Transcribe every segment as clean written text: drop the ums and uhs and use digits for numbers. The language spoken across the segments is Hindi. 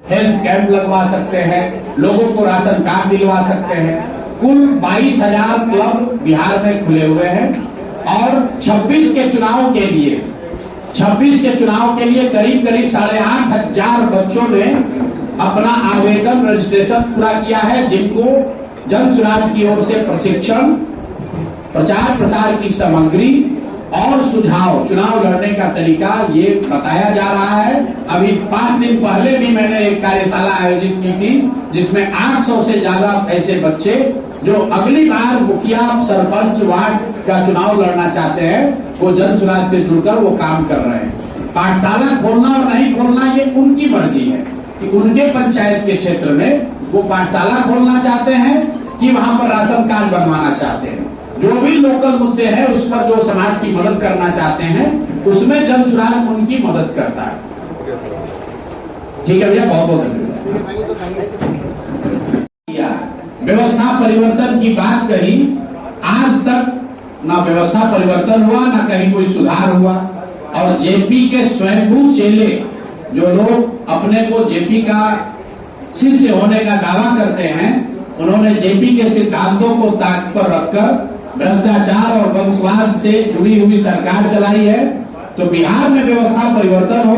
हेल्थ कैंप लगवा सकते हैं, लोगों को राशन कार्ड दिलवा सकते हैं। कुल 22,000 क्लब बिहार में खुले हुए हैं और 26 के चुनाव के लिए करीब 8,500 बच्चों ने अपना आवेदन रजिस्ट्रेशन पूरा किया है, जिनको जन सुराज की ओर से प्रशिक्षण, प्रचार प्रसार की सामग्री और सुझाव, चुनाव लड़ने का तरीका ये बताया जा रहा है। अभी 5 दिन पहले भी मैंने एक कार्यशाला आयोजित की थी, जिसमें 800 से ज्यादा ऐसे बच्चे जो अगली बार मुखिया, सरपंच, वार्ड का चुनाव लड़ना चाहते हैं, वो जन सुराज से जुड़कर वो काम कर रहे हैं। पाठशाला खोलना और नहीं खोलना ये उनकी मर्जी है कि उनके पंचायत के क्षेत्र में वो पाठशाला खोलना चाहते हैं कि वहां पर राशन कार्ड बनवाना चाहते हैं। जो भी लोकल मुद्दे हैं उस पर जो समाज की मदद करना चाहते हैं, उसमें जन सुराज उनकी मदद करता है। ठीक है भैया, बहुत बहुत धन्यवाद। व्यवस्था परिवर्तन की बात कही, आज तक ना व्यवस्था परिवर्तन हुआ ना कहीं कोई सुधार हुआ। और जेपी के स्वयंभू चेले जो लोग अपने को जेपी का शिष्य होने का दावा करते हैं, उन्होंने जेपी के सिद्धांतों को ताक पर रखकर भ्रष्टाचार और वंशवाद से जुड़ी हुई सरकार चलाई है। तो बिहार में व्यवस्था परिवर्तन हो,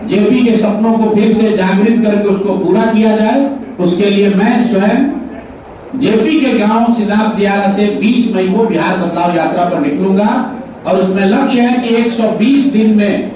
जेपी के सपनों को फिर से जागृत करके उसको पूरा किया जाए, उसके लिए मैं स्वयं जेपी के गांव सिद्धार्थ दियारा से 20 मई को बिहार बदलाव यात्रा पर निकलूंगा। और उसमें लक्ष्य है कि 120 दिन में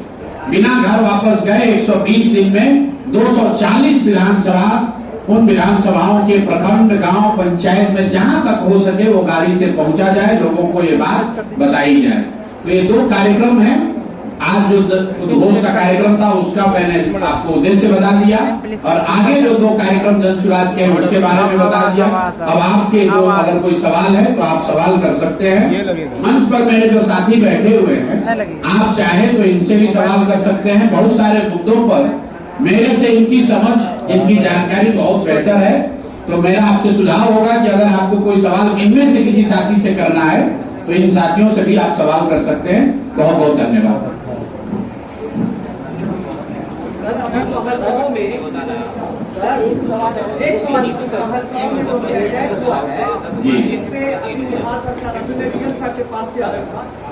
बिना घर वापस गए 120 दिन में 240 विधानसभा, उन विधानसभाओं के प्रखंड, गांव, पंचायत में जहां तक हो सके वो गाड़ी से पहुंचा जाए, लोगों को ये बात बताई जाए। तो ये 2 कार्यक्रम हैं। आज जो उद्घोष का कार्यक्रम था उसका मैंने आपको उद्देश्य बता दिया, और आगे जो 2 कार्यक्रम जन सुराज के हैं उसके बारे में बता दिया। अब आपके जो अगर कोई सवाल है तो आप सवाल कर सकते हैं। मंच पर मेरे जो साथी बैठे हुए हैं, आप चाहे तो इनसे भी सवाल कर सकते हैं। बहुत सारे मुद्दों पर मेरे से इनकी समझ, इनकी जानकारी बहुत बेहतर है। तो मेरा आपसे सुझाव होगा कि अगर आपको कोई सवाल इनमें से किसी साथी से करना है तो इन साथियों से भी आप सवाल कर सकते हैं। बहुत बहुत धन्यवाद।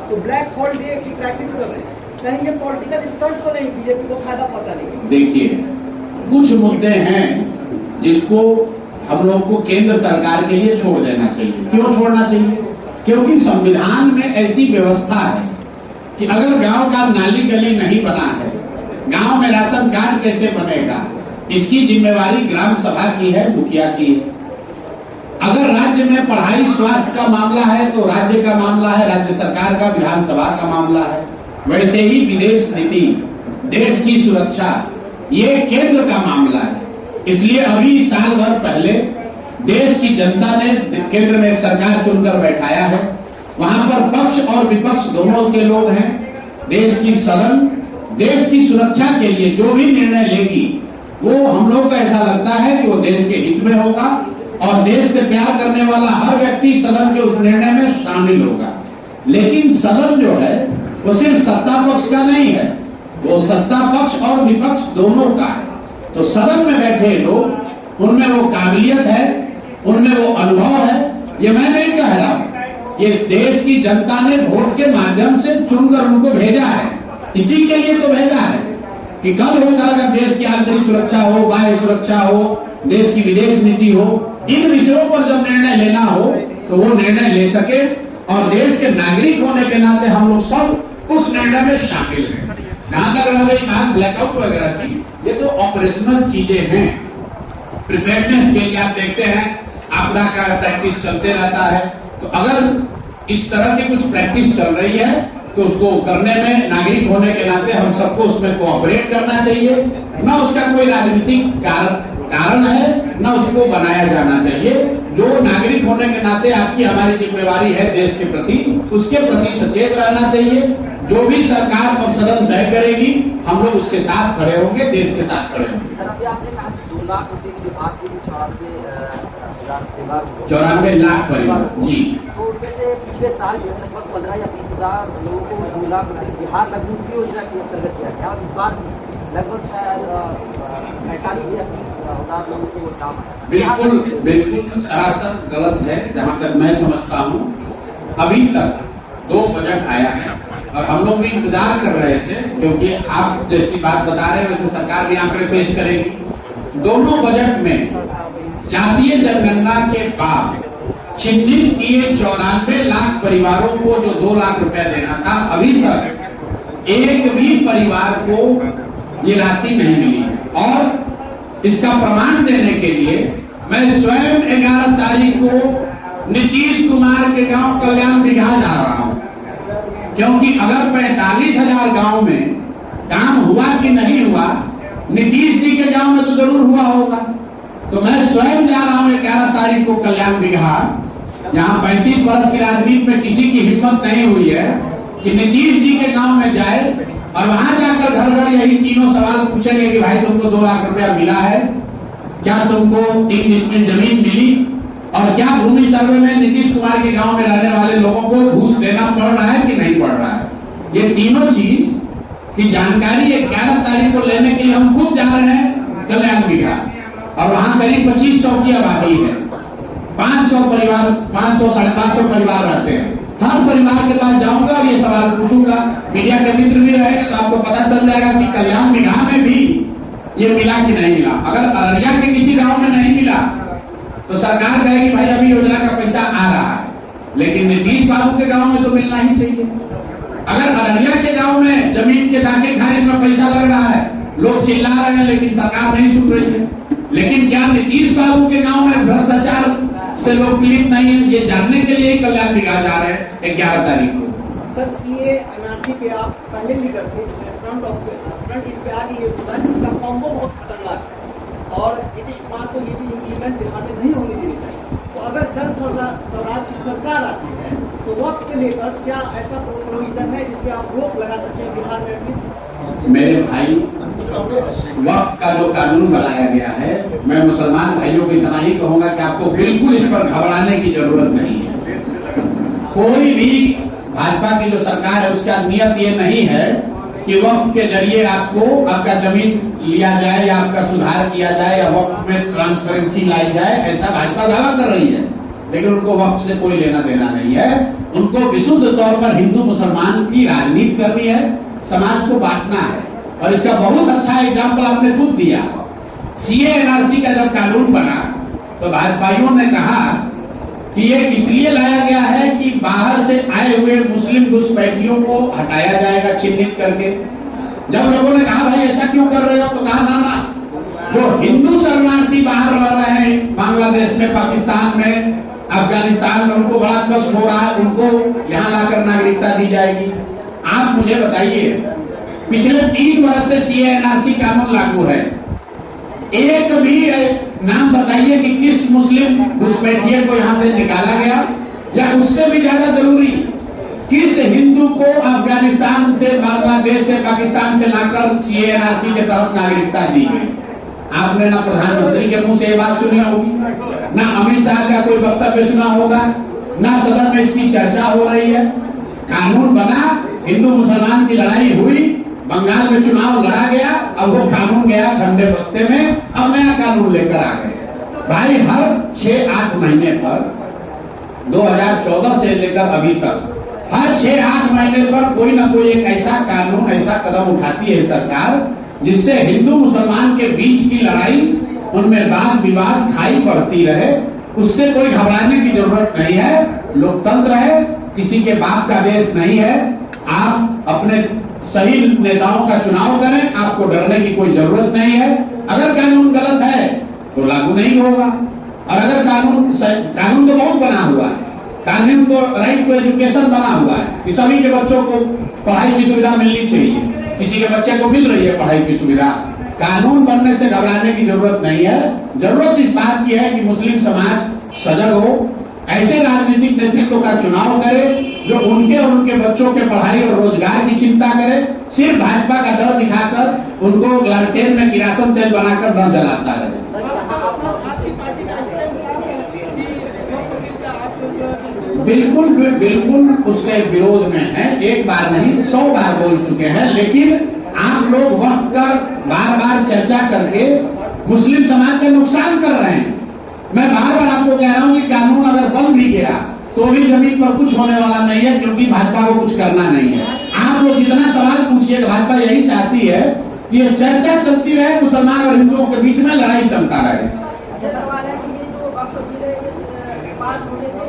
तो ब्लैक होल डे की प्रैक्टिस कर रहे हैं, कहीं ये पॉलिटिकल स्टंट तो नहीं बीजेपी को फायदा पहुंचाने की? देखिए, कुछ मुद्दे हैं जिसको हम लोग को केंद्र सरकार के लिए छोड़ देना चाहिए। क्यों छोड़ना चाहिए? क्योंकि संविधान में ऐसी व्यवस्था है कि अगर गांव का नाली गली नहीं बना है, गांव में राशन कार्ड कैसे बनेगा, इसकी जिम्मेवारी ग्राम सभा की है, मुखिया की है। अगर राज्य में पढ़ाई, स्वास्थ्य का मामला है तो राज्य का मामला है, राज्य सरकार का, विधानसभा का मामला है। वैसे ही विदेश नीति, देश की सुरक्षा, ये केंद्र का मामला है। इसलिए अभी साल भर पहले देश की जनता ने केंद्र में एक सरकार चुनकर बैठाया है। वहां पर पक्ष और विपक्ष दोनों के लोग हैं। देश की सदन देश की सुरक्षा के लिए जो भी निर्णय लेगी वो हम लोग को ऐसा लगता है कि वो देश के हित में होगा, और देश से प्यार करने वाला हर व्यक्ति सदन के उस निर्णय में शामिल होगा। लेकिन सदन जो है वो सिर्फ सत्ता पक्ष का नहीं है, वो सत्ता पक्ष और विपक्ष दोनों का है। तो सदन में बैठे लोग, उनमें वो काबिलियत है, उनमें वो अनुभव है। ये मैं नहीं कह रहा हूं, ये देश की जनता ने वोट के माध्यम से चुनकर उनको भेजा है। इसी के लिए तो भेजा है कि कल होगा अगर देश की आंतरिक सुरक्षा हो, बाह्य सुरक्षा हो, देश की विदेश नीति हो, इन विषयों पर जब निर्णय लेना हो तो वो निर्णय ले सके। और देश के नागरिक होने के नाते हम लोग सब उस निर्णय में शामिल हैं। जहां तक रह गई बात ब्लैकआउट वगैरह की, ये तो ऑपरेशनल चीजें हैं। प्रिपेयरनेस के लिए आप देखते हैं आपदा का प्रैक्टिस चलते रहता है। तो अगर इस तरह की कुछ प्रैक्टिस चल रही है तो उसको करने में नागरिक होने के नाते हम सबको उसमें कोऑपरेट करना चाहिए। न उसका कोई राजनीतिक कारण है, न उसको बनाया जाना चाहिए। जो नागरिक होने के नाते आपकी हमारी जिम्मेवारी है देश के प्रति, उसके प्रति सचेत रहना चाहिए। जो भी सरकार और सदन तय करेगी हम लोग उसके साथ खड़े होंगे, देश के साथ खड़े होंगे। लाख रुपए की जो बात की थी 94 लाख परिवार जी, तो उनमें से पिछले साल जो है लगभग 15 या 20 हजार लोगों को 2 लाख रुपए बिहार लघु मुक्ति योजना के अंतर्गत दिया गया और इस बार लगभग शायद 45 या 30 हजार लोगों को काम बिल्कुल बिल्कुल सरासर गलत है। जहाँ तक मैं समझता हूँ अभी तक 2 बजट आया है और हम लोग भी इंतजार कर रहे थे, क्योंकि आप जैसी बात बता रहे हैं वैसे सरकार भी आंकड़े पेश करेगी। दोनों बजट में जातीय जनगणना के बाद चिन्हित किए 94 लाख परिवारों को जो 2 लाख रुपया देना था, अभी तक एक भी परिवार को ये राशि नहीं मिली है। और इसका प्रमाण देने के लिए मैं स्वयं 11 तारीख को नीतीश कुमार के गांव कल्याण बिघा जा रहा हूं, क्योंकि अगर 45,000 गांव में काम हुआ कि नहीं हुआ, नीतीश जी के गांव में तो जरूर हुआ होगा। तो मैं स्वयं जा रहा हूं 11 तारीख को कल्याण बिघा, जहां 35 वर्ष की राजनीति में किसी की हिम्मत नहीं हुई है कि नीतीश जी के गांव में जाए और वहां जाकर घर घर यही तीनों सवाल पूछेंगे कि भाई तुमको 2 लाख रुपया मिला है, क्या तुमको 3 डिसमिल जमीन मिली, और क्या भूमि सर्वे में नीतीश कुमार के गांव में रहने वाले लोगों को घूस देना पड़ रहा है कि नहीं पड़ रहा है। ये तीनों चीज की जानकारी 11 तारीख को लेने के लिए हम खुद जा रहे हैं कल्याण बिघा, और वहां करीब 2500 की आबादी है, 500 परिवार 500 550 परिवार रहते हैं। हर परिवार के पास जाऊंगा और ये सवाल पूछूंगा, मीडिया के मित्र भी रहेंगे तो आपको पता चल जाएगा कि कल्याण बिघा में भी ये मिला कि नहीं मिला। अगर अररिया के किसी गांव में नहीं मिला तो सरकार कहेगी भाई अभी योजना का पैसा आ रहा है, लेकिन नीतीश बाबू के गांव में तो मिलना ही चाहिए। अगर अररिया के गांव में जमीन के दाखिल खारिज में पैसा लग रहा है, लोग चिल्ला रहे हैं लेकिन सरकार नहीं सुन रही है, लेकिन क्या नीतीश बाबू के गांव में भ्रष्टाचार से लोग पीड़ित नहीं है, ये जानने के लिए कल्याण बिघा जा रहे हैं 11 तारीख को। सर सीए एनआरसी पे आप पहले लीडर थे, फ्रंट पे आ गई इसका कॉम्बो बहुत खतरनाक है और नीतीश कुमार को ये चीज इम्प्लीमेंट बिहार में नहीं होने देनी चाहिए। तो अगर जन स्वराज की सरकार आती है तो वक्त के लेकर क्या ऐसा प्रोविजन है जिसपे आप रोक लगा सकते हैं बिहार में एटलीस्ट? मेरे भाई, वक्त का जो कानून बनाया गया है, मैं मुसलमान भाइयों को इतना ही कहूंगा कि आपको बिल्कुल इस पर घबराने की जरूरत नहीं है। कोई भी भाजपा की जो सरकार है उसका नियत ये नहीं है कि वक्त के जरिए आपको आपका जमीन लिया जाए या आपका सुधार किया जाए या वक्त में ट्रांसपेरेंसी लाई जाए, ऐसा भाजपा दावा कर रही है। लेकिन उनको वक्त से कोई लेना देना नहीं है। उनको विशुद्ध तौर पर हिंदू मुसलमान की राजनीति करनी है, समाज को बांटना है, और इसका बहुत अच्छा एग्जाम्पल आपने खुद दिया। सीए एनआरसी का जब कानून बना तो भाजपाइयों ने कहा कि ये इसलिए लाया गया है कि बाहर से आए हुए मुस्लिम घुसपैठियों को हटाया जाएगा चिन्हित करके। जब लोगों ने कहा भाई ऐसा क्यों कर रहे हो, तो कहा ना, जो हिंदू शरणार्थी बाहर रह रहे हैं बांग्लादेश में, पाकिस्तान में, अफगानिस्तान में, उनको बड़ा कष्ट हो रहा है, उनको यहाँ लाकर नागरिकता दी जाएगी। आप मुझे बताइए, पिछले 3 वर्ष से सीए एनआरसी कानून लागू है, एक भी नाम बताइए कि किस मुस्लिम घुसपैठिए को यहाँ से निकाला गया, या उससे भी ज्यादा जरूरी किस हिंदू को अफगानिस्तान से, बांग्लादेश से, पाकिस्तान से लाकर सीए एनआरसी के तहत नागरिकता दी गई। आपने ना प्रधानमंत्री के मुंह से ये बात सुनी होगी, ना अमित शाह का कोई वक्तव्य सुना होगा, ना सदन में इसकी चर्चा हो रही है। कानून बना, हिंदू मुसलमान की लड़ाई हुई, बंगाल में चुनाव लड़ा गया, अब वो कानून गया ठंडे बस्ते में, अब नया कानून लेकर आ गए। भाई हर 6-8 महीने पर 2014 से लेकर अभी तक हर 6-8 महीने पर कोई ना कोई एक ऐसा कानून, ऐसा कदम उठाती है सरकार जिससे हिंदू मुसलमान के बीच की लड़ाई, उनमें वाद विवाद खाई पड़ती रहे। उससे कोई घबराने की जरूरत नहीं है। लोकतंत्र है, किसी के बाप का देश नहीं है। आप अपने सही नेताओं का चुनाव करें, आपको डरने की कोई जरूरत नहीं है। अगर कानून गलत है तो लागू नहीं होगा, और अगर कानून तो बहुत बना हुआ है, कानून तो राइट टू एजुकेशन बना हुआ है कि सभी के बच्चों को पढ़ाई की सुविधा मिलनी चाहिए, किसी के बच्चे को मिल रही है पढ़ाई की सुविधा। कानून बनने से घबराने की जरूरत नहीं है। जरूरत इस बात की है कि मुस्लिम समाज सजग हो, ऐसे राजनीतिक नेतृत्व का चुनाव करे जो उनके और उनके बच्चों के पढ़ाई और रोजगार की चिंता करे, सिर्फ भाजपा का डर दिखाकर उनको लालटेन में किरासन तेल बनाकर न जलाता रहे। बिल्कुल बिल्कुल उसके विरोध में है, एक बार नहीं 100 बार बोल चुके हैं, लेकिन आप लोग वक्त कर बार बार चर्चा करके मुस्लिम समाज का नुकसान कर रहे हैं। मैं बार बार आपको कह रहा हूं कि कानून अगर बन भी गया तो भी जमीन पर कुछ होने वाला नहीं है, क्योंकि भाजपा को कुछ करना नहीं है। आप लोग जितना सवाल पूछिए, भाजपा यही चाहती है कि ये चर्चा चलती रहे, मुसलमान और हिंदुओं के बीच में लड़ाई चलता रहे। अच्छा सवाल है कि ये जो वक्फ बिल है, ये पास होने से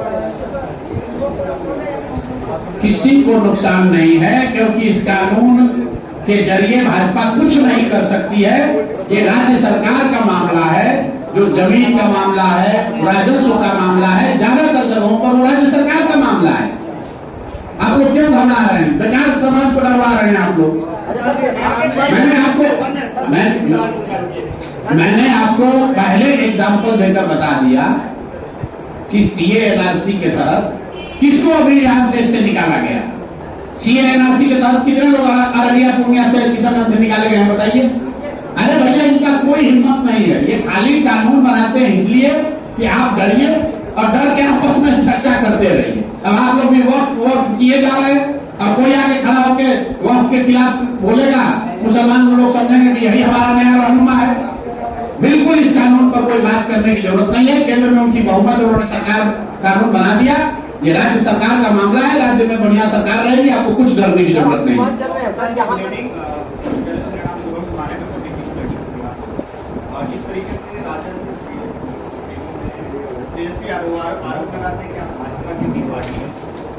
किसी को नुकसान नहीं है, क्योंकि इस कानून के जरिए भाजपा कुछ नहीं कर सकती है। ये राज्य सरकार का मामला है, जो जमीन का मामला है, राजस्व का मामला है, ज्यादातर जगहों पर वो राज्य सरकार का मामला है। आप लोग क्यों घबरा रहे हैं? बेकार समाज को डरवा रहे हैं आप लोग। मैंने आपको पहले एग्जाम्पल देकर बता दिया कि सीए एनआरसी के तहत किसको अभी यहाँ देश से निकाला गया। सीए एनआरसी के तहत कितने लोग अररिया पूर्णिया से किशनगंज से निकाले गए हैं बताइए। अरे भैया, इनका कोई हिम्मत नहीं है, ये खाली कानून बनाते हैं इसलिए कि आप डरिए और डर के आपस में चर्चा करते रहिए। अब आप लोग भी वक्त किए जा रहे हैं, और कोई आके खड़ा होकर वक्त के खिलाफ बोलेगा, मुसलमान लोग समझेंगे कि यही हमारा नया रहनुमा है। बिल्कुल इस कानून पर कोई बात करने की जरूरत नहीं है। केंद्र में उनकी बहुमत, उन्होंने सरकार कानून बना दिया। ये राज्य सरकार का मामला है, राज्य में बढ़िया सरकार रहेगी, आपको कुछ डरने की जरूरत नहीं है। जिस तरीके से तेजस्वी यादव आरोप लगाते हैं कि आप भाजपा की भी पार्टी है,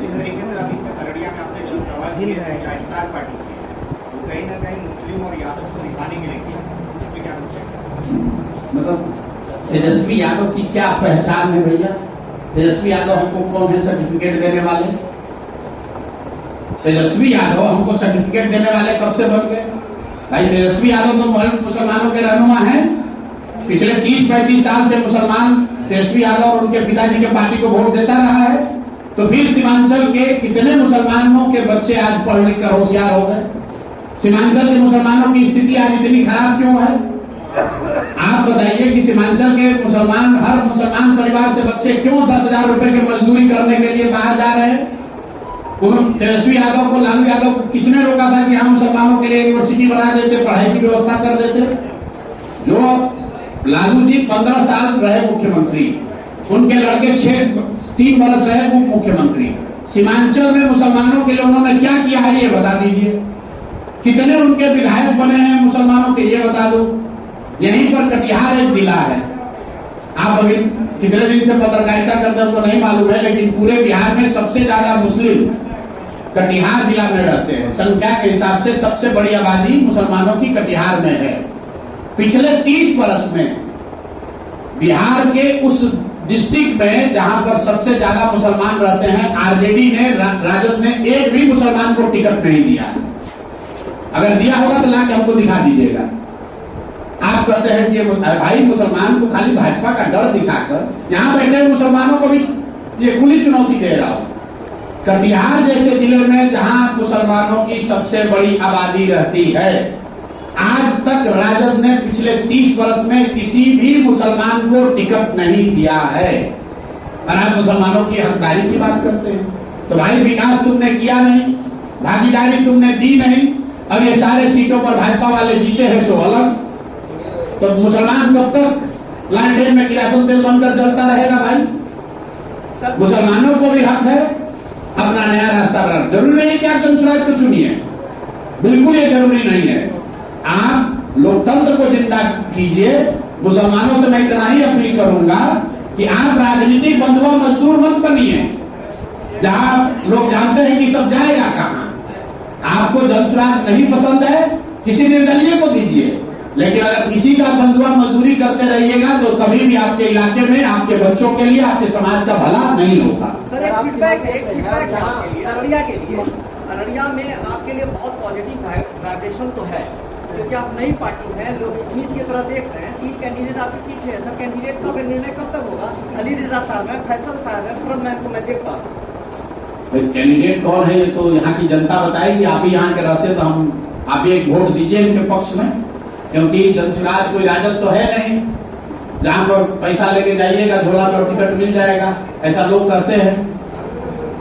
इस तरीके से अभी तक अररिया में आपने जनसभा की है या स्टार पार्टी की है, तो कहीं ना कहीं मुस्लिम और यादव को दिखाने के लिए किया, उसमें क्या मतलब तेजस्वी यादव की क्या पहचान है भैया? तेजस्वी यादव हमको कौन है सर्टिफिकेट देने वाले? तेजस्वी यादव हमको सर्टिफिकेट देने वाले कब से बन गए भाई? तेजस्वी यादव तो मुसलमानों के रहनुमा हैं। पिछले 30-35 साल से मुसलमान तेजस्वी यादव और उनके पिताजी के पार्टी को वोट देता रहा है। तो फिर सीमांचल के कितने मुसलमानों के बच्चे आज पढ़ लिख कर होशियार हो गए? सीमांचल के मुसलमानों की स्थिति आज इतनी खराब क्यों है? आप बताइए कि सीमांचल के मुसलमान, हर मुसलमान परिवार से बच्चे क्यों 10,000 रुपए की मजदूरी करने के लिए बाहर जा रहे हैं? तेजस्वी यादव को, लालू यादव को किसने रोका था कि हम मुसलमानों के लिए यूनिवर्सिटी बना देते, पढ़ाई की व्यवस्था कर देते? जो लालू जी 15 साल रहे मुख्यमंत्री, उनके लड़के 3 बरस रहे उप मुख्यमंत्री, सीमांचल में मुसलमानों के लिए उन्होंने क्या किया है ये बता दीजिए। कितने उनके विधायक बने हैं मुसलमानों के, ये बता दो। यहीं पर कटिहार एक जिला है, आप अभी कितने दिन से पत्रकारिता करते हैं तो नहीं मालूम है, लेकिन पूरे बिहार में सबसे ज्यादा मुस्लिम कटिहार जिला में रहते हैं। संख्या के हिसाब से सबसे बड़ी आबादी मुसलमानों की कटिहार में है। पिछले 30 वर्ष में बिहार के उस डिस्ट्रिक्ट में जहां पर सबसे ज्यादा मुसलमान रहते हैं, आरजेडी ने, राजद ने एक भी मुसलमान को टिकट नहीं दिया। अगर दिया होगा तो लाके हमको दिखा दीजिएगा। आप कहते हैं कि भाई मुसलमान को खाली भाजपा का डर दिखाकर यहां बैठे मुसलमानों को भी ये खुली चुनौती दे रहा हूं। कटिहार जैसे जिले में जहां मुसलमानों की सबसे बड़ी आबादी रहती है, आज तक राजद ने पिछले 30 वर्ष में किसी भी मुसलमान को टिकट नहीं दिया है। और आप मुसलमानों की हकदारी की बात करते हैं, तो भाई विकास तुमने किया नहीं, भागीदारी तुमने दी नहीं, अब ये सारे सीटों पर भाजपा वाले जीते हैं सो अलग। तो मुसलमान कब तक लालटेन में किरासन तेल बनकर जलता रहेगा भाई? मुसलमानों को भी हक है अपना नया रास्ता बनाना। जरूरी नहीं है कि आप जनसुराज को चुनिए, बिल्कुल ये जरूरी नहीं है। आप लोकतंत्र को जिंदा कीजिए। मुसलमानों से मैं इतना ही अपील करूंगा कि आप राजनीतिक बंधुआ मजदूर मत बनिए, जहां लोग जानते हैं कि सब जाएगा कहां। आपको जनसुराज नहीं पसंद है, किसी निर्दलीय को दीजिए, लेकिन अगर किसी का बंधुआ मजदूरी करते रहिएगा तो कभी भी आपके इलाके में, आपके बच्चों के लिए, आपके समाज का भला नहीं होगा। सर एक फीडबैक अररिया के लिए, अररिया में आपके लिए बहुत पॉजिटिव वाइब्रेशन तो है, क्योंकि आप नई पार्टी है, लोग ईद की तरह देख रहे हैं। 3 कैंडिडेट आपके पीछे है। सर कैंडिडेट का निर्णय कब तक होगा? अली रिजा साहब है, फैसल साहब है, फरद मैम को मैं देख पा रहा हूँ। कैंडिडेट कौन है ये तो यहाँ की जनता बताएगी। आप ही यहाँ के रहते तो हम आप एक वोट दीजिए इनके पक्ष में, क्योंकि जनसुराज कोई राजद तो है नहीं जहां पर पैसा लेके जाइएगा झोला पर टिकट मिल जाएगा, ऐसा लोग करते हैं।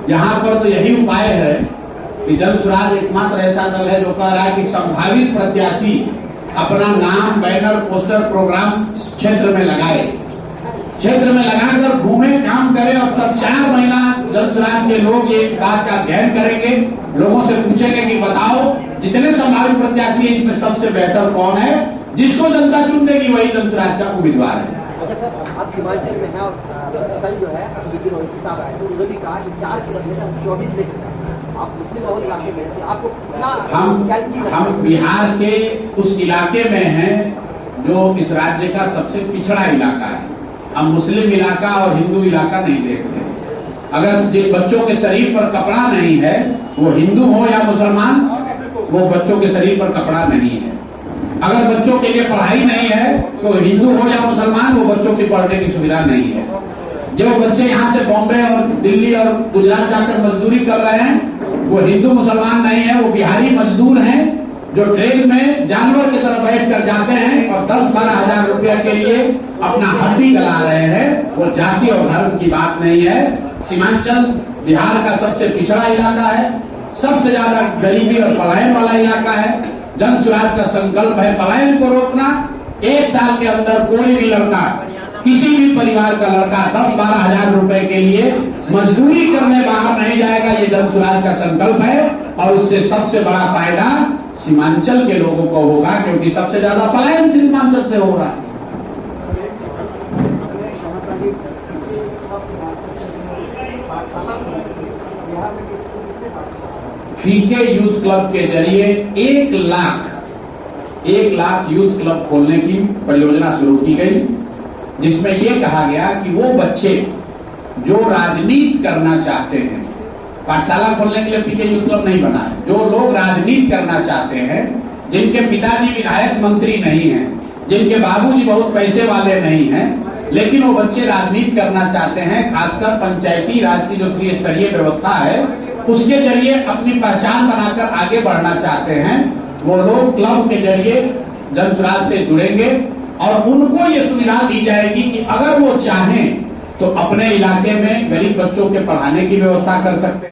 यहाँ पर तो यही उपाय है कि जनसुराज एकमात्र ऐसा दल है जो कह रहा है कि संभावित प्रत्याशी अपना नाम, बैनर, पोस्टर, प्रोग्राम क्षेत्र में लगाए, क्षेत्र में लगाकर घूमे, काम करे, और तब 4 महीना जनसुराज के लोग ये बात का अध्ययन करेंगे, लोगों से पूछेंगे कि बताओ जितने संभावित प्रत्याशी है इसमें सबसे बेहतर कौन है, जिसको जनता चुन देगी वही जनसुराज का उम्मीदवार है। अच्छा सर, आप सीमांचल में हैं और कल जो है लेकिन ओवैसी साहब आए तो उन्होंने भी कहा कि 4 किलोमीटर 24 लेकर आप मुस्लिम बहुल इलाके में हैं, आपको कितना हम बिहार के उस इलाके में हैं जो इस राज्य का सबसे पिछड़ा इलाका है। हम मुस्लिम इलाका और हिंदू इलाका नहीं देखते। अगर जिन बच्चों के शरीर पर कपड़ा नहीं है, वो हिंदू हो या मुसलमान, वो बच्चों के शरीर पर कपड़ा नहीं है। अगर बच्चों के लिए पढ़ाई नहीं है तो हिंदू हो या मुसलमान, वो बच्चों की पढ़ने की सुविधा नहीं है। जो बच्चे यहाँ से बॉम्बे और दिल्ली और गुजरात जाकर मजदूरी कर रहे हैं, वो हिंदू मुसलमान नहीं है, वो बिहारी मजदूर हैं जो ट्रेन में जानवर की तरह बैठ कर जाते हैं और 10-12 हजार रुपया के लिए अपना हड्डी गला रहे हैं। वो जाति और धर्म की बात नहीं है। सीमांचल बिहार का सबसे पिछड़ा इलाका है, सबसे ज्यादा गरीबी और पलायन वाला इलाका है। जनसुराज का संकल्प है पलायन को रोकना। 1 साल के अंदर कोई भी लड़का, किसी भी परिवार का लड़का 10-12 हजार रुपए के लिए मजदूरी करने बाहर नहीं जाएगा। ये जनसुराज का संकल्प है और उससे सबसे बड़ा फायदा सीमांचल के लोगों को होगा, क्योंकि सबसे ज्यादा पलायन सीमांचल से हो रहा है। पीके यूथ क्लब के जरिए 1 लाख यूथ क्लब खोलने की परियोजना शुरू की गई, जिसमें यह कहा गया कि वो बच्चे जो राजनीति करना चाहते हैं, पाठशाला खोलने के लिए पीके यूथ क्लब नहीं बना है, जो लोग राजनीति करना चाहते हैं, जिनके पिताजी विधायक मंत्री नहीं हैं, जिनके बाबूजी बहुत पैसे वाले नहीं हैं, लेकिन वो बच्चे राजनीति करना चाहते हैं, खासकर पंचायती राज की जो त्रिस्तरीय व्यवस्था है उसके जरिए अपनी पहचान बनाकर आगे बढ़ना चाहते हैं, वो लोग क्लब के जरिए जनसुराज से जुड़ेंगे और उनको ये सुविधा दी जाएगी कि अगर वो चाहें तो अपने इलाके में गरीब बच्चों के पढ़ाने की व्यवस्था कर सकते हैं।